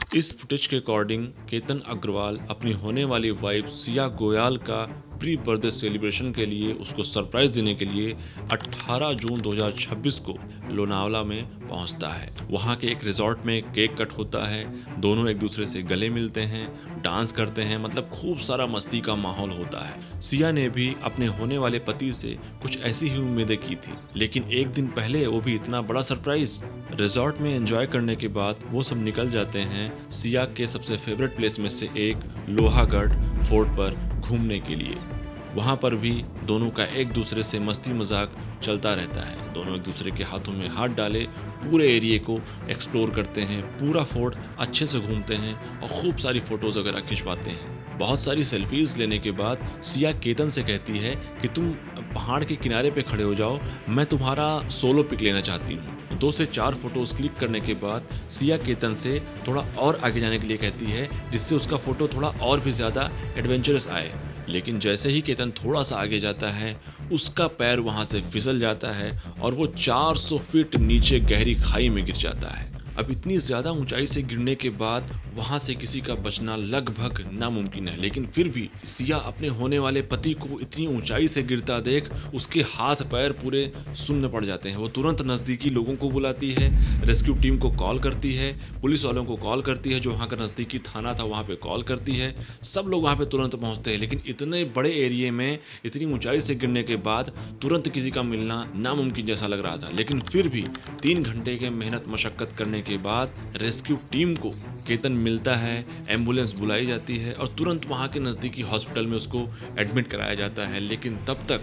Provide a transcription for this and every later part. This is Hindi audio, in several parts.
इस फुटेज के अकॉर्डिंग केतन अग्रवाल अपनी होने वाली वाइफ सिया गोयल का प्री बर्थडे सेलिब्रेशन के लिए उसको सरप्राइज देने के लिए 18 जून 2026 को लोनावला में पहुंचता है। वहां के एक रिजॉर्ट में केक कट होता है, दोनों एक दूसरे से गले मिलते हैं, डांस करते हैं, मतलब खूब सारा मस्ती का माहौल होता है। सिया ने भी अपने होने वाले पति से कुछ ऐसी ही उम्मीदें की थी, लेकिन एक दिन पहले वो भी इतना बड़ा सरप्राइज। रिजॉर्ट में एंजॉय करने के बाद वो सब निकल जाते हैं सिया के सबसे फेवरेट प्लेस में से एक लोहागढ़ फोर्ट पर घूमने के लिए। वहां पर भी दोनों का एक दूसरे से मस्ती मजाक चलता रहता है। दोनों एक दूसरे के हाथों में हाथ डाले पूरे एरिया को एक्सप्लोर करते हैं, पूरा फोर्ट अच्छे से घूमते हैं और खूब सारी फोटोज वगैरह खिंचवाते हैं। बहुत सारी सेल्फीज लेने के बाद सिया केतन से कहती है कि तुम पहाड़ के किनारे पे खड़े हो जाओ, मैं तुम्हारा सोलो पिक लेना चाहती हूँ। 2 से 4 फोटोज क्लिक करने के बाद सिया केतन से थोड़ा और आगे जाने के लिए कहती है, जिससे उसका फोटो थोड़ा और भी ज़्यादा एडवेंचरस आए। लेकिन जैसे ही केतन थोड़ा सा आगे जाता है, उसका पैर वहाँ से फिसल जाता है और वो 400 फीट नीचे गहरी खाई में गिर जाता है। अब इतनी ज़्यादा ऊंचाई से गिरने के बाद वहाँ से किसी का बचना लगभग नामुमकिन है, लेकिन फिर भी सिया अपने होने वाले पति को इतनी ऊंचाई से गिरता देख उसके हाथ पैर पूरे सुन्न पड़ जाते हैं। वो तुरंत नज़दीकी लोगों को बुलाती है, रेस्क्यू टीम को कॉल करती है, पुलिस वालों को कॉल करती है, जो वहाँ का नज़दीकी थाना था वहाँ पे कॉल करती है। सब लोग वहाँ पे तुरंत पहुँचते हैं, लेकिन इतने बड़े एरिए में इतनी ऊंचाई से गिरने के बाद तुरंत किसी का मिलना नामुमकिन जैसा लग रहा था। लेकिन फिर भी 3 घंटे के मेहनत मशक्कत करने के बाद रेस्क्यू टीम को केतन मिलता है, एम्बुलेंस बुलाई जाती है और तुरंत वहाँ के नज़दीकी हॉस्पिटल में उसको एडमिट कराया जाता है। लेकिन तब तक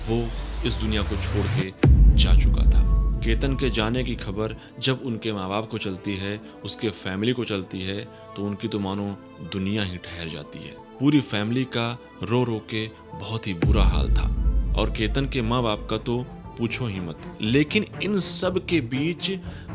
वो इस दुनिया को छोड़ के जा चुका था। केतन के जाने की खबर जब उनके माँ बाप को चलती है, उसके फैमिली को चलती है, तो उनकी तो मानो दुनिया ही ठहर जाती है। पूरी फैमिली का रो रो के बहुत ही बुरा हाल था और केतन के माँ बाप का तो पूछो ही मत। लेकिन इन सब के बीच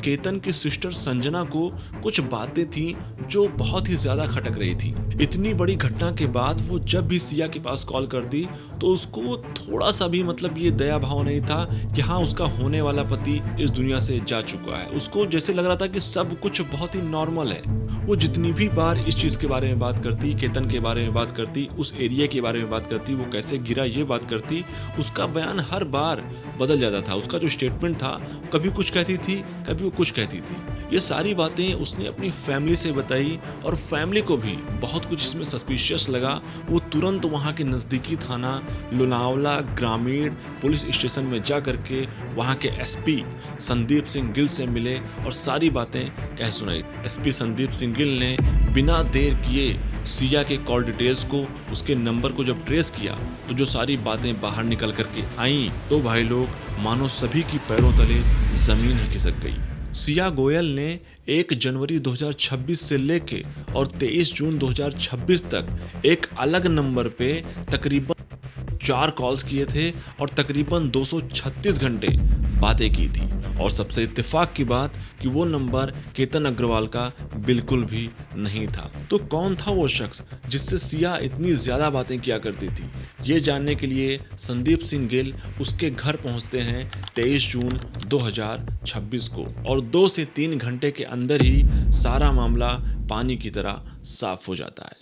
केतन की सिस्टर संजना को कुछ बातें थी जो बहुत ही ज्यादा खटक रही थी। इतनी बड़ी घटना के बाद वो जब भी सिया के पास कॉल करती तो उसको थोड़ा सा भी मतलब ये दया भाव नहीं था कि हाँ उसका होने वाला पति इस दुनिया से जा चुका है। उसको जैसे लग रहा था कि सब कुछ बहुत ही नॉर्मल है। वो जितनी भी बार इस चीज के बारे में बात करती, केतन के बारे में बात करती, उस एरिया के बारे में बात करती, वो कैसे गिरा ये बात करती, उसका बयान हर बार बदल जाता था। उसका जो स्टेटमेंट था, कभी कुछ कहती थी, कभी वो कुछ कहती थी। ये सारी बातें उसने अपनी फैमिली से बताई और फैमिली को भी बहुत कुछ इसमें सस्पिशियस लगा। वो तुरंत वहाँ के नज़दीकी थाना लोनावला ग्रामीण पुलिस स्टेशन में जा करके वहाँ के एसपी संदीप सिंह गिल से मिले और सारी बातें कह सुनाई। एसपी संदीप सिंह गिल ने बिना देर किए सिया के कॉल डिटेल्स को, उसके नंबर को जब ट्रेस किया तो जो सारी बातें बाहर निकल करके आईं तो भाई लोग मानो सभी की पैरों तले जमीन ही खिसक गई। सिया गोयल ने 1 जनवरी 2026 से लेके और 23 जून 2026 तक एक अलग नंबर पे तकरीबन 4 कॉल्स किए थे और तकरीबन 236 घंटे बातें की थी। और सबसे इत्तेफाक की बात कि वो नंबर केतन अग्रवाल का बिल्कुल भी नहीं था। तो कौन था वो शख्स जिससे सिया इतनी ज्यादा बातें किया करती थी? ये जानने के लिए संदीप सिंह गिल उसके घर पहुंचते हैं 23 जून 2026 को और 2 से 3 घंटे के अंदर ही सारा मामला पानी की तरह साफ हो जाता है।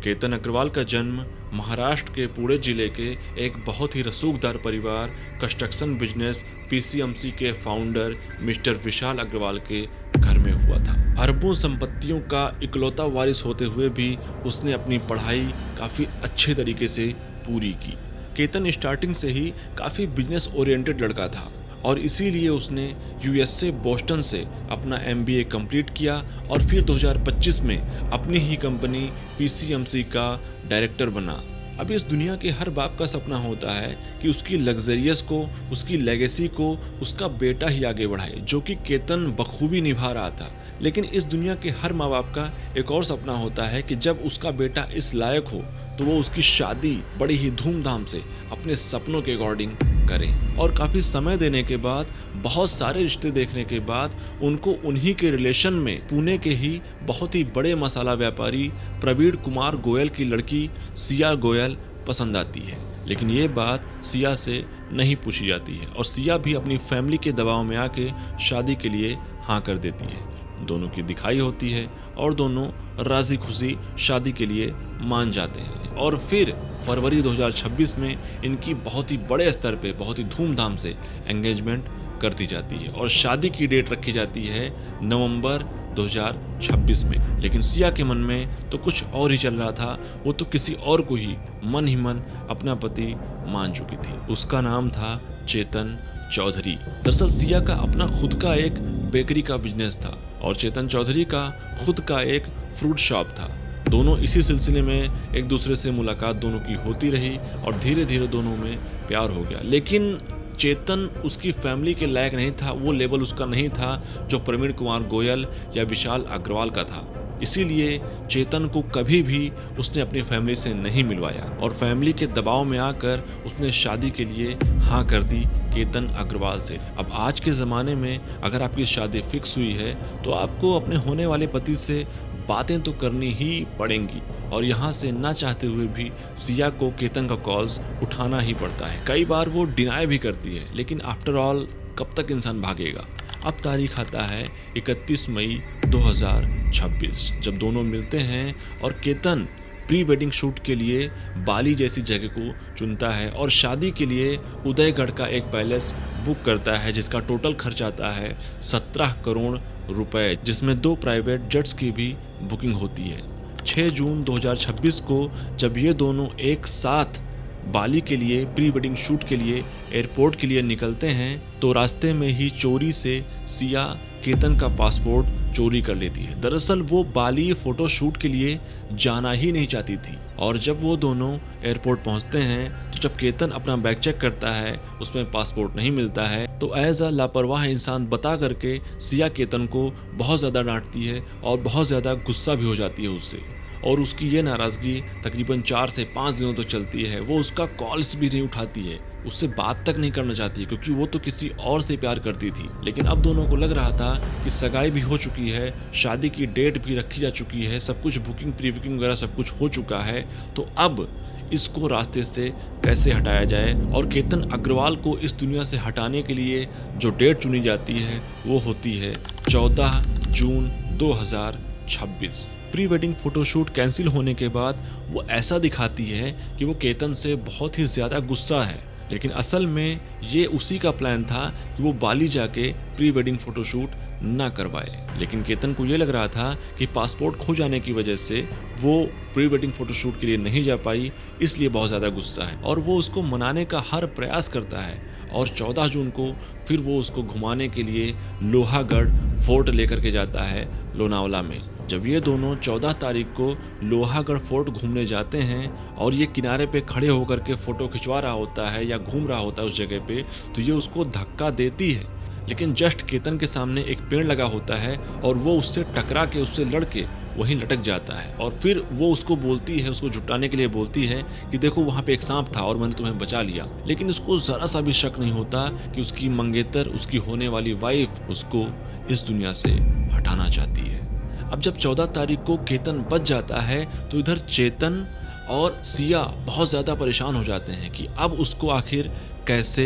केतन अग्रवाल का जन्म महाराष्ट्र के पुणे जिले के एक बहुत ही रसूखदार परिवार कंस्ट्रक्शन बिजनेस पीसीएमसी के फाउंडर मिस्टर विशाल अग्रवाल के घर में हुआ था। अरबों संपत्तियों का इकलौता वारिस होते हुए भी उसने अपनी पढ़ाई काफ़ी अच्छे तरीके से पूरी की। केतन स्टार्टिंग से ही काफ़ी बिजनेस ओरिएंटेड लड़का था और इसीलिए उसने यूएसए बोस्टन से अपना एमबीए कंप्लीट किया और फिर 2025 में अपनी ही कंपनी पीसीएमसी का डायरेक्टर बना। अब इस दुनिया के हर बाप का सपना होता है कि उसकी लग्जरियस को, उसकी लेगेसी को उसका बेटा ही आगे बढ़ाए, जो कि केतन बखूबी निभा रहा था। लेकिन इस दुनिया के हर माँ बाप का एक और सपना होता है कि जब उसका बेटा इस लायक हो तो वो उसकी शादी बड़ी ही धूमधाम से अपने सपनों के अकॉर्डिंग करें। और काफ़ी समय देने के बाद, बहुत सारे रिश्ते देखने के बाद उनको उन्हीं के रिलेशन में पुणे के ही बहुत ही बड़े मसाला व्यापारी प्रवीण कुमार गोयल की लड़की सिया गोयल पसंद आती है। लेकिन ये बात सिया से नहीं पूछी जाती है और सिया भी अपनी फैमिली के दबाव में आके शादी के लिए हाँ कर देती है। दोनों की दिखाई होती है और दोनों राजी खुशी शादी के लिए मान जाते हैं और फिर फरवरी 2026 में इनकी बहुत ही बड़े स्तर पे बहुत ही धूमधाम से एंगेजमेंट कर दी जाती है और शादी की डेट रखी जाती है नवंबर 2026 में। लेकिन सिया के मन में तो कुछ और ही चल रहा था, वो तो किसी और को ही मन अपना पति मान चुकी थी। उसका नाम था चेतन चौधरी। दरअसल सिया का अपना खुद का एक बेकरी का बिजनेस था और चेतन चौधरी का खुद का एक फ्रूट शॉप था। दोनों इसी सिलसिले में एक दूसरे से मुलाकात दोनों की होती रही और धीरे धीरे दोनों में प्यार हो गया। लेकिन चेतन उसकी फैमिली के लायक नहीं था, वो लेवल उसका नहीं था जो प्रवीण कुमार गोयल या विशाल अग्रवाल का था। इसीलिए चेतन को कभी भी उसने अपनी फैमिली से नहीं मिलवाया और फैमिली के दबाव में आकर उसने शादी के लिए हाँ कर दी केतन अग्रवाल से। अब आज के ज़माने में अगर आपकी शादी फिक्स हुई है तो आपको अपने होने वाले पति से बातें तो करनी ही पड़ेंगी और यहाँ से ना चाहते हुए भी सिया को केतन का कॉल्स उठाना ही पड़ता है। कई बार वो डिनाई भी करती है, लेकिन आफ्टर ऑल कब तक इंसान भागेगा। अब तारीख आता है 31 मई 2026 जब दोनों मिलते हैं और केतन प्री वेडिंग शूट के लिए बाली जैसी जगह को चुनता है और शादी के लिए उदयगढ़ का एक पैलेस बुक करता है जिसका टोटल खर्च आता है 17 करोड़ रुपए, जिसमें 2 प्राइवेट जेट्स की भी बुकिंग होती है। 6 जून 2026 को जब ये दोनों एक साथ बाली के लिए प्री वेडिंग शूट के लिए एयरपोर्ट के लिए निकलते हैं तो रास्ते में ही चोरी से सिया केतन का पासपोर्ट चोरी कर लेती है। दरअसल वो बाली फोटो शूट के लिए जाना ही नहीं चाहती थी और जब वो दोनों एयरपोर्ट पहुंचते हैं तो जब केतन अपना बैग चेक करता है उसमें पासपोर्ट नहीं मिलता है तो एज अ लापरवाह इंसान बता करके सिया केतन को बहुत ज़्यादा डांटती है और बहुत ज़्यादा गुस्सा भी हो जाती है उससे और उसकी ये नाराज़गी तकरीबन 4 से 5 दिनों तक चलती है। वो उसका कॉल्स भी नहीं उठाती है, उससे बात तक नहीं करना चाहती है क्योंकि वो तो किसी और से प्यार करती थी। लेकिन अब दोनों को लग रहा था कि सगाई भी हो चुकी है, शादी की डेट भी रखी जा चुकी है, सब कुछ बुकिंग प्री बुकिंग वगैरह सब कुछ हो चुका है, तो अब इसको रास्ते से कैसे हटाया जाए। और केतन अग्रवाल को इस दुनिया से हटाने के लिए जो डेट चुनी जाती है वो होती है 14 जून 2026। प्री वेडिंग फोटोशूट कैंसिल होने के बाद वो ऐसा दिखाती है कि वो केतन से बहुत ही ज़्यादा गुस्सा है, लेकिन असल में ये उसी का प्लान था कि वो बाली जाके प्री वेडिंग फोटोशूट ना करवाए। लेकिन केतन को ये लग रहा था कि पासपोर्ट खो जाने की वजह से वो प्री वेडिंग फोटोशूट के लिए नहीं जा पाई, इसलिए बहुत ज़्यादा गुस्सा है और वो उसको मनाने का हर प्रयास करता है। और 14 जून को फिर वो उसको घुमाने के लिए लोहागढ़ फोर्ट लेकर के जाता है लोनावला में। जब ये दोनों 14 तारीख को लोहागढ़ फोर्ट घूमने जाते हैं और ये किनारे पे खड़े होकर के फ़ोटो खिंचवा रहा होता है या घूम रहा होता है उस जगह पे, तो ये उसको धक्का देती है, लेकिन जस्ट केतन के सामने एक पेड़ लगा होता है और वो उससे टकरा के उससे लड़ के वहीं लटक जाता है। और फिर वो उसको बोलती है, उसको जुटाने के लिए बोलती है कि देखो वहाँ पे एक सांप था और मैंने तुम्हें बचा लिया। लेकिन उसको ज़रा सा भी शक नहीं होता कि उसकी मंगेतर, उसकी होने वाली वाइफ उसको इस दुनिया से हटाना चाहती है। अब जब 14 तारीख को केतन बच जाता है तो इधर चेतन और सिया बहुत ज़्यादा परेशान हो जाते हैं कि अब उसको आखिर कैसे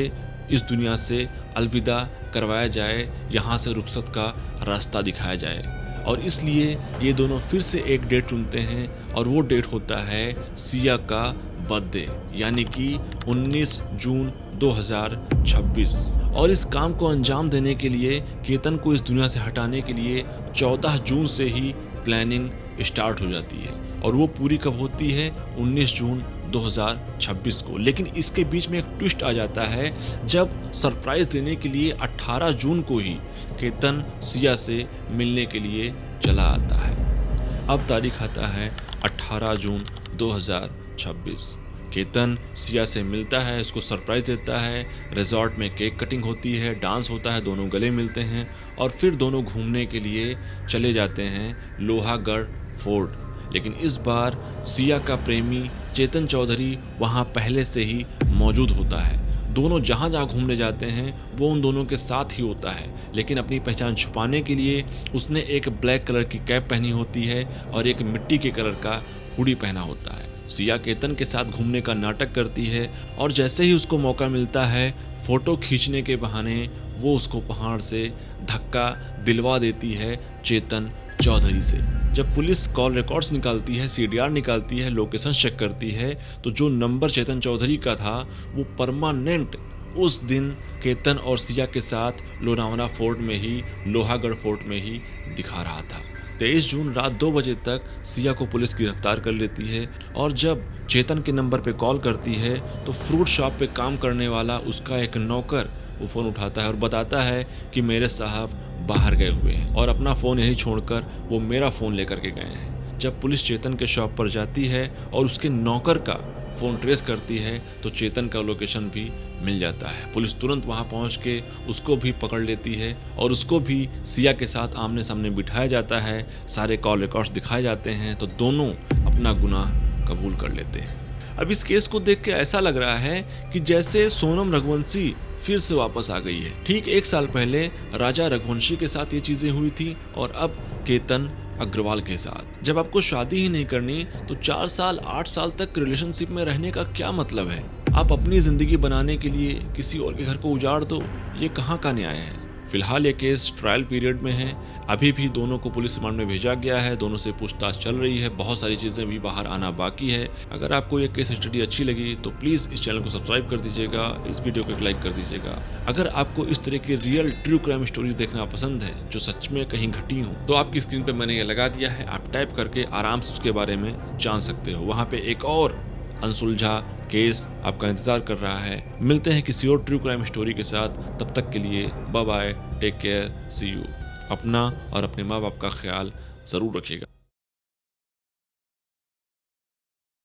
इस दुनिया से अलविदा करवाया जाए, यहाँ से रुखसत का रास्ता दिखाया जाए। और इसलिए ये दोनों फिर से एक डेट चुनते हैं और वो डेट होता है सिया का बर्थडे, यानी कि 19 जून 2026। और इस काम को अंजाम देने के लिए, केतन को इस दुनिया से हटाने के लिए 14 जून से ही प्लानिंग स्टार्ट हो जाती है और वो पूरी कब होती है? 19 जून 2026 को। लेकिन इसके बीच में एक ट्विस्ट आ जाता है जब सरप्राइज देने के लिए 18 जून को ही केतन सिया से मिलने के लिए चला आता है। अब तारीख आता है 18 जून 2026। केतन सिया से मिलता है, उसको सरप्राइज देता है, रिजॉर्ट में केक कटिंग होती है, डांस होता है, दोनों गले मिलते हैं और फिर दोनों घूमने के लिए चले जाते हैं लोहागढ़ फोर्ट। लेकिन इस बार सिया का प्रेमी चेतन चौधरी वहाँ पहले से ही मौजूद होता है। दोनों जहाँ जहाँ घूमने जाते हैं वो उन दोनों के साथ ही होता है, लेकिन अपनी पहचान छुपाने के लिए उसने एक ब्लैक कलर की कैप पहनी होती है और एक मिट्टी के कलर का हुडी पहना होता है। सिया केतन के साथ घूमने का नाटक करती है और जैसे ही उसको मौका मिलता है फोटो खींचने के बहाने वो उसको पहाड़ से धक्का दिलवा देती है चेतन चौधरी से। जब पुलिस कॉल रिकॉर्ड्स निकालती है, सीडीआर निकालती है, लोकेशन चेक करती है तो जो नंबर चेतन चौधरी का था वो परमानेंट उस दिन केतन और सिया के साथ लोनावला फोर्ट में ही, लोहागढ़ फोर्ट में ही दिखा रहा था। 23 जून रात 2 बजे तक सिया को पुलिस गिरफ्तार कर लेती है और जब चेतन के नंबर पे कॉल करती है तो फ्रूट शॉप पे काम करने वाला उसका एक नौकर वो फ़ोन उठाता है और बताता है कि मेरे साहब बाहर गए हुए हैं और अपना फ़ोन यहीं छोड़कर वो मेरा फ़ोन लेकर के गए हैं। जब पुलिस चेतन के शॉप पर जाती है और उसके नौकर का फ़ोन ट्रेस करती है तो चेतन का लोकेशन भी मिल जाता है। पुलिस तुरंत वहां पहुंच के उसको भी पकड़ लेती है और उसको भी सिया के साथ आमने सामने बिठाया जाता है। सारे कॉल रिकॉर्ड्स दिखाए जाते हैं तो दोनों अपना गुनाह कबूल कर लेते हैं। अब इस केस को देख के ऐसा लग रहा है कि जैसे सोनम रघुवंशी फिर से वापस आ गई है। ठीक 1 साल पहले राजा रघुवंशी के साथ ये चीजें हुई थी और अब केतन अग्रवाल के साथ। जब आपको शादी ही नहीं करनी तो 4 साल 8 साल तक रिलेशनशिप में रहने का क्या मतलब है? आप अपनी जिंदगी बनाने के लिए किसी और के घर को उजाड़ दो, ये कहाँ का न्याय है? फिलहाल ये केस ट्रायल पीरियड में है। अभी भी दोनों को पुलिस रिमांड में भेजा गया है, दोनों से पूछताछ चल रही है, बहुत सारी चीजें भी बाहर आना बाकी है। अगर आपको ये केस स्टडी अच्छी लगी तो प्लीज इस चैनल को सब्सक्राइब कर दीजिएगा, इस वीडियो को एक लाइक कर दीजिएगा। अगर आपको इस तरह की रियल ट्रू क्राइम स्टोरीज देखना पसंद है जो सच में कहीं घटी हो तो आपकी स्क्रीन पे मैंने ये लगा दिया है, आप टाइप करके आराम से उसके बारे में जान सकते हो। वहाँ पे एक और अनसुलझा केस आपका इंतजार कर रहा है। मिलते हैं किसी और ट्रू क्राइम स्टोरी के साथ, तब तक के लिए bye bye, take care, see you. अपना और अपने माँ बाप का ख्याल जरूर रखिएगा।